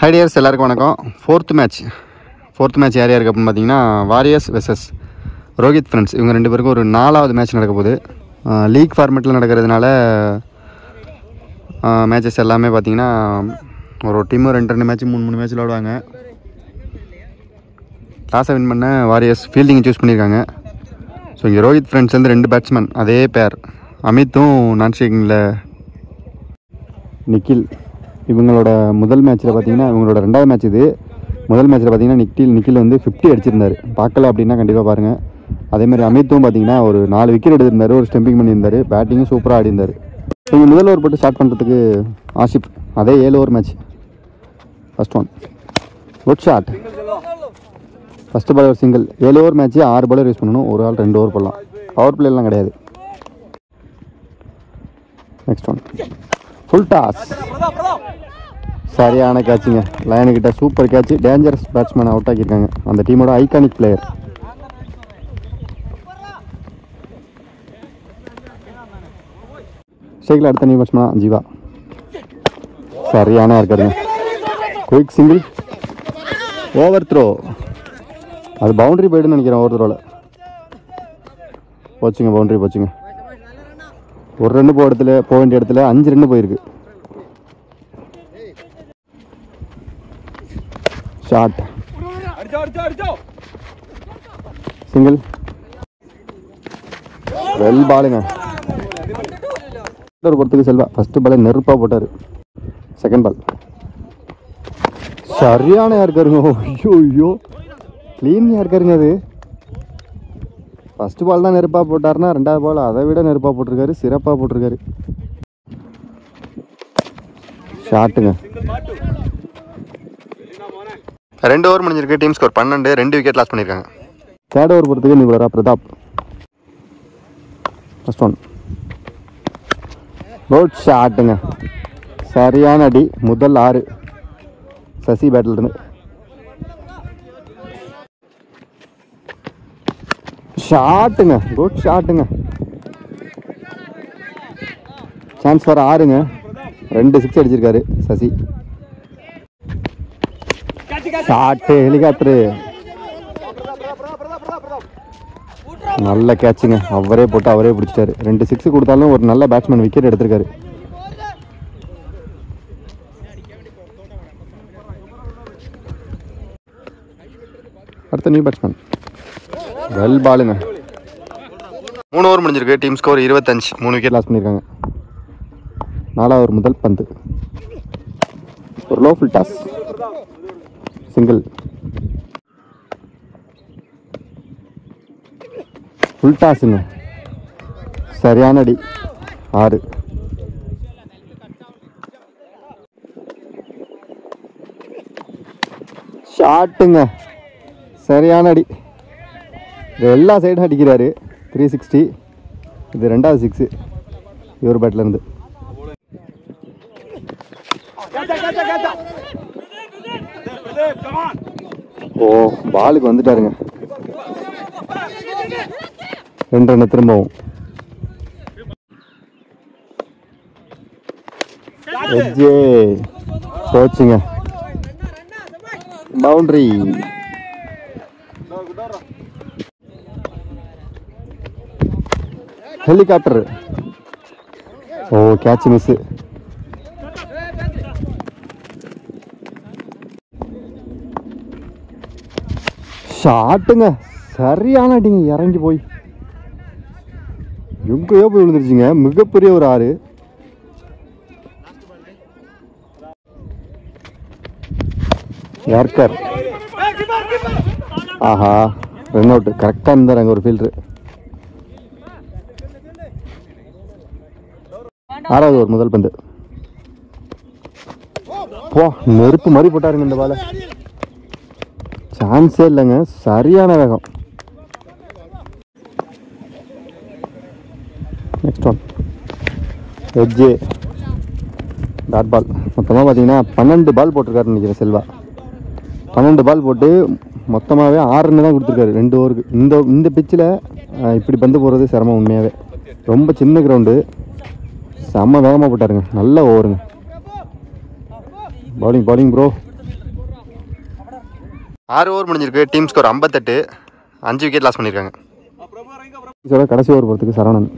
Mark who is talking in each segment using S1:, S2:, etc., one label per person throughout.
S1: High tears, எல்லாருக்கும் வணக்கம். Fourth match யார் யாருக்கு அப்படின்னு பார்த்தீங்கன்னா வாரியர்ஸ் வெர்சஸ் ரோஹித் ஃப்ரெண்ட்ஸ். இவங்க ரெண்டு பேருக்கும் ஒரு 4வது மேட்ச் நடக்க போகுது. லீக் ஃபார்மேட்டில் நடக்கிறதுனால மேட்சஸ் எல்லாமே பார்த்தீங்கன்னா ஒரு டீமும் 2 மேட்ச் 3 மேட்ச் விளாடுவாங்க. டாஸை வின் பண்ண வாரியர்ஸ் ஃபீல்டிங்கை சூஸ் பண்ணியிருக்காங்க. ஸோ இங்கே ரோஹித் ஃப்ரெண்ட்ஸ்லேருந்து 2 பேட்ஸ்மேன் அதே பேர், அமித்தும் நான் ஷேக்கிங்கில் நிக்கில். இவங்களோட முதல் மேட்ச்சில் பார்த்தீங்கன்னா இவங்களோட 2வது மேட்ச் இது. முதல் மேட்ச்சில் பார்த்தீங்கன்னா நிக்கில் வந்து 50 அடிச்சிருந்தார். பார்க்கல அப்படின்னா கண்டிப்பாக பாருங்கள். அதேமாதிரி அமித்தும் பார்த்தீங்கன்னா ஒரு 4 விக்கெட் எடுத்திருந்தார், ஒரு ஸ்டெம்பிங் பண்ணியிருந்தார், பேட்டிங்கும் சூப்பராக ஆடிருந்தார். இவங்க முதல் ஓவர் போட்டு ஸ்டார்ட் பண்ணுறதுக்கு ஆஷிப், அதே 7 over match. First one good shot, first ball ஒரு சிங்கிள். 7 ஓவர் மேட்ச்சு 6 பாலர் யூஸ் பண்ணணும், ஒரு ஆள் 2 ஓவர் போடலாம். பவர் பிளேலாம் கிடையாது. நெக்ஸ்ட் ஒன் ஃபுல் டாஸ், சரியான கேட்சுங்க. லைனுக்கிட்ட super catch. Dangerous batsman out ஆக்கியிருக்காங்க, அந்த டீமோட ஐகானிக் பிளேயர். ஷேக்கில் அடுத்த நியூ பேட்ஸ்மேனா ஜீவா, சரியான இருக்காருங்க. Quick single, over throw. அது பவுண்டரி போய்டுன்னு நினைக்கிறேன். ஓவர் த்ரோவில் போச்சுங்க, பவுண்டரி போச்சுங்க. ஒரு ரன்னு போக வேண்டிய இடத்துல 5 ரன்னு போயிருக்கு. ஷாட், சிங்கிள், வெல் பாலுங்க. பொறுத்துக்கு செல்வா ஃபஸ்ட்டு பாலை நெருப்பாக போட்டார். செகண்ட் பால் சரியான யாருக்காருங்க. ஐயோ க்ளீன் யாருக்காருங்க. அது ஃபஸ்ட்டு பால் தான் நெருப்பாக போட்டார்னா 2வது பால் அதை விட நெருப்பாக போட்டிருக்காரு, சிறப்பாக போட்டிருக்காரு. ஷாட்டுங்க. 2 ஓவர் முடிஞ்சிருக்கு. டீம் ஸ்கோர் 12, 2 விக்கெட் லாஸ் பண்ணியிருக்காங்க. 3rd ஓவர் பொறுத்துக்கு நிபுணரா பிரதாப். ஃபஸ்ட் ஒன் குட் ஷாட்டுங்க, சரியான அடி. முதல் 6 சசி பேட்டில் இருந்து. ஷாட்டுங்க, குட் ஷாட்டுங்க. சான்ஸ் வர 6ங்க. 2 6 அடிச்சிருக்காரு சசி. ஷாட்டு, ஹெலிகாப்டரு, நல்ல கேட்சுங்க. அவரே போட்டு அவரே பிடிச்சிட்டாரு. 2 6 கொடுத்தாலும் ஒரு நல்ல பேட்ஸ்மேன் விக்கெட் எடுத்திருக்காரு. அடுத்த நியூ பேட்ஸ்மேன் வெல் பாலுங்க. 3 ஓவர் முடிஞ்சிருக்கு. டீம் ஸ்கோர் 25, 3 விக்கெட் லாஸ் பண்ணியிருக்காங்க. 4வது ஓவர் முதல் பந்து, ஒரு low full toss, single, full டாஸுங்க, சரியான அடி. 6 ஷாட்டுங்க, சரியான அடி. எல்லா சைடும் அடிக்கிறாரு. 360. இது 2வது 6 இவர் பேட்டில் இருந்து. ஓ பாலுக்கு வந்துட்டாருங்க. 2 ரன் திரும்பவும். எஜ்ஜே போச்சுங்க, பவுண்டரி. ஹெலிகாப்டர், ஓ கேட்ச் மிஸ். ஷாட்டுங்க, சரியான அடிங்க. இறங்கி போய் எங்கேயோ போய் விழுந்துருச்சுங்க. மிகப்பெரிய ஒரு 6. யார்கர், ஆஹா ரன் அவுட். கரெக்டாக இருந்தார் அங்கே ஒரு ஃபீல்டரு. 6வது ஓவர் முதல் பந்து. போ நெருப்பு மாதிரி போட்டாருங்க இந்த பாலை. சான்ஸே இல்லைங்க, சரியான வேகம். நெக்ஸ்ட் ஒன் எஜ்ஜே டாட் பால். மொத்தமாக பார்த்தீங்கன்னா 12 பால் போட்டிருக்காருன்னு நினைக்கிறேன் செல்வா. 12 பால் போட்டு மொத்தமாகவே 6 ரன்னு தான் கொடுத்துருக்காரு 2 ஓவருக்கு. இந்த பிச்சில் இப்படி பந்து போடுறது சிரமம் உண்மையாகவே. ரொம்ப சின்ன கிரவுண்டு, செம்ம வேகமாக போட்டாருங்க. நல்ல ஓவருங்க. Bowling bro. 6 ஓவர் முடிஞ்சிருக்கு. Team score 58. 5 விக்கெட் லாஸ் பண்ணியிருக்காங்க. கடைசி ஓவர் போகிறதுக்கு சரவணன்.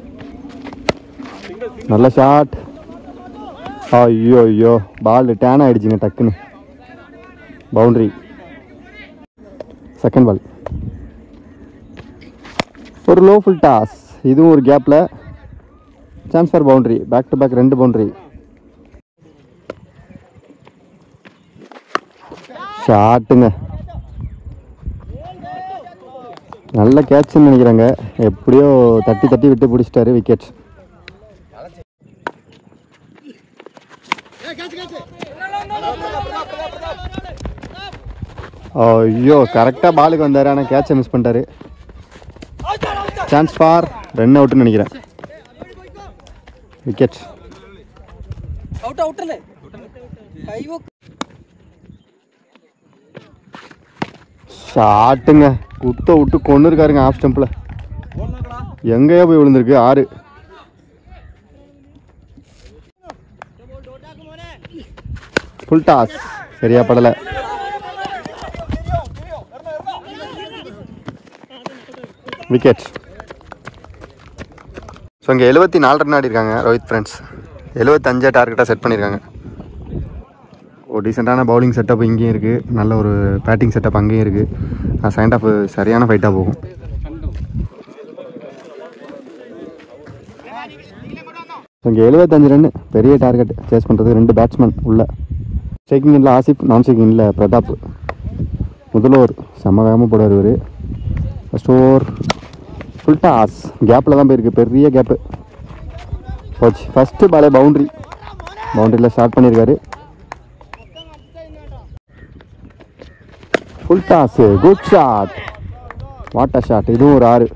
S1: நல்ல ஷாட். ஐயோ பால் டேன் ஆகிடுச்சிங்க டக்குன்னு. பவுண்ட்ரி. Second ball. ஒரு லோ ஃபுல் டாஸ். இதுவும் ஒரு கேப்பில் chance for boundary. Back to back 2 boundary. ஷாட்டுங்க. நல்ல கேட்ச்ன்னு நினைக்கிறாங்க. எப்படியோ தட்டி விட்டு பிடிச்சிட்டாரு. விக்கெட். ஐயோ கரெக்டாக பாலுக்கு வந்தார். ஆனால் கேட்சை மிஸ் பண்ணிட்டாரு. சான்ஸ் ஃபார் ரன் அவுட்னு நினைக்கிறேன். விக்கெட். ஷாட்டுங்க. குத்த விட்டு கொண்டு இருக்காருங்க ஆஃப் ஸ்டம்பில். எங்கேயோ போய் விழுந்திருக்கு. 6. Full toss. சரியா படலை. விக்கெட். ஸோ இங்கே 74 ரன் ஆடி இருக்காங்க ரோஹித் ஃப்ரெண்ட்ஸ். 75 டார்கெட்டாக செட் பண்ணியிருக்காங்க. ஒரு டீசெண்டான பவுலிங் செட்டப் இங்கேயும் இருக்குது. நல்ல ஒரு பேட்டிங் செட்டப் அங்கேயும் இருக்குது. செகண்ட் ஆஃப் சரியான ஃபைட்டாக போகும். இங்கே 75 ரன் பெரிய டார்கெட் சேஸ் பண்ணுறது. 2 பேட்ஸ்மேன் உள்ள. ஸ்ட்ரைக்கிங் இல்லை ஆசிப், நான் ஸ்ட்ரைக்கிங் இல்லை பிரதாப். முதல் ஓவர் செம்ம வேகமாக போடுவார் இவர். First over full toss. கேப்பில் தான் போயிருக்கு. பெரிய கேப்பு போச்சு. ஃபஸ்ட்டு பாலே பவுண்ட்ரி. பவுண்ட்ரியில் ஸ்டார்ட் பண்ணியிருக்காரு. Full toss. Good shot. What a shot. இதுவும் ஒரு 6.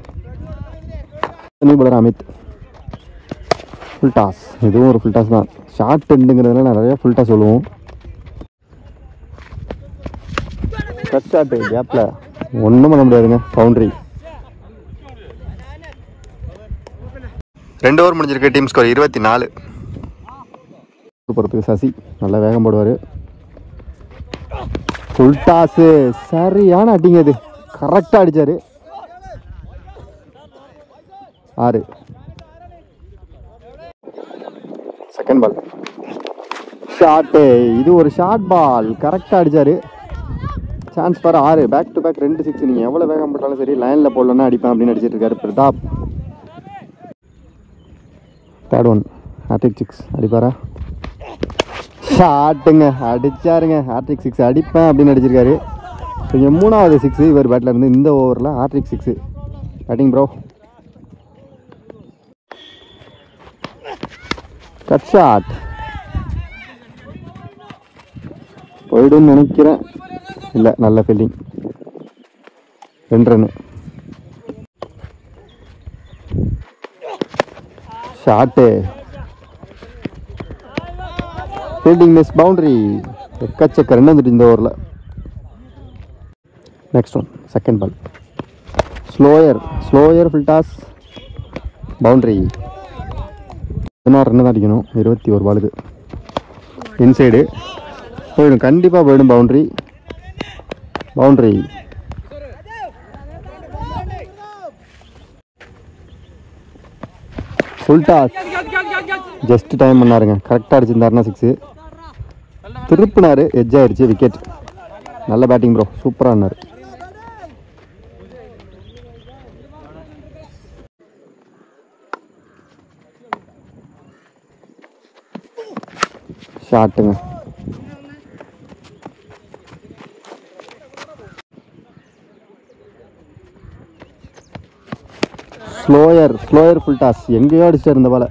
S1: பவுலர் அமித். Full toss. இதுவும் ஒரு ஃபுல் டாஸ் தான். ஷார்ட் எண்டுங்கிறதுல நிறைய ஃபுல் டாஸ் சொல்லுவோம். ஃபர்ஸ்ட் ஷாட்டு கேப்பில் ஒன்றும் பண்ண முடியாதுங்க. பவுண்ட்ரி. 2 ஓவர் முடிஞ்சிருக்கு. Team score 24. போகிறதுக்கு சசி நல்லா வேகம் போடுவார். Full toss. சரியான அடிங்க. அது கரெக்டாக அடித்தார். 6. Second ball. ஷாட்டு. இது ஒரு ஷார்ட் பால். கரெக்டாக அடித்தார். Chance for 6. Back to back 2 6. நீங்கள் எவ்வளோ வேகம் போட்டாலும் சரி லைனில் போடலன்னா அடிப்பேன் அப்படின்னு அடிச்சிட்டு இருக்காரு பிரதாப். Third one. ஹாட்ரிக் 6 அடிப்பாரா? ஷாட்டுங்க. அடிச்சாருங்க. ஹாட்ரிக் 6 அடிப்பேன் அப்படின்னு அடிச்சிருக்காரு. கொஞ்சம் 3வது 6 இவர் பேட்டில் இருந்து. இந்த ஓவரில் hattrick 6. Batting bro. Cut shot. போயிடுன்னு நினைக்கிறேன். இல்லை, நல்ல fielding. 2 run. Shot. Fielding miss. Boundary. எக்கச்சக்க ரன் வந்துட்டு இந்த ஓவரில். Next one. Second ball. Slower full toss. Boundary. 16 run தான் அடிக்கணும் 21 பாலுக்கு. இன்சைடு போயிடும். கண்டிப்பாக போயிடும். Boundary. Full toss. Just time பண்ணாருங்க. கரெக்டாக அடிச்சிருந்தாருன்னா 6. திருப்பினார். எட்ஜ் ஆயிடுச்சு. விக்கெட். நல்ல பேட்டிங் ப்ரோ. சூப்பராக ஆனார். ஷாட்டுங்க. Slower full toss. எங்கேயோ அடிச்சிட்டார் இந்த பால.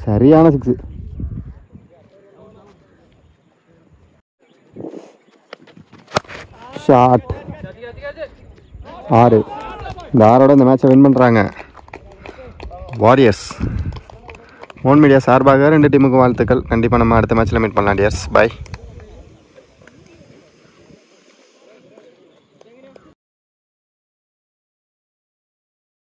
S1: சரியான 6. ஷாட். 6. இந்த 6ஓட இந்த மேட்சை வின் பண்ணுறாங்க வாரியர்ஸ். ஓன் மீடியா சார்பாக 2 டீமுக்கும் வாழ்த்துக்கள். கண்டிப்பாக நம்ம அடுத்த மேட்ச்சில் மீட் பண்ணலாம் டியர்ஸ். பாய்.